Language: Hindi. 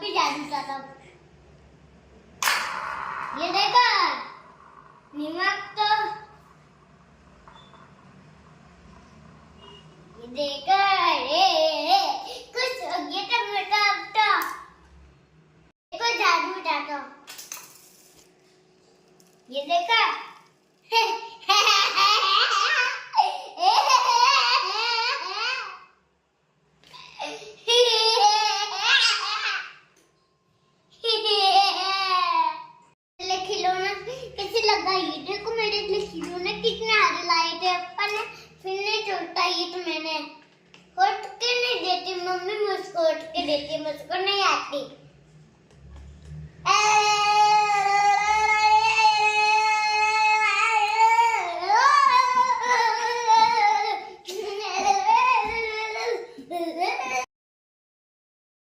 भी जादू चाहता हूँ। ये देखो नमक तो ये देखो कुछ हो गया तो बेटा अब तो देखो जादू चाहता हूँ। ये देखो खिलौना कैसे लगा ये देखो मेरे लिए खिलौने कितने सारे लाए थे अपन ने फिर नहीं छोड़ता ये तो मैंने उठ के नहीं देती मम्मी मुझको उठ के देती मुझको नहीं आती।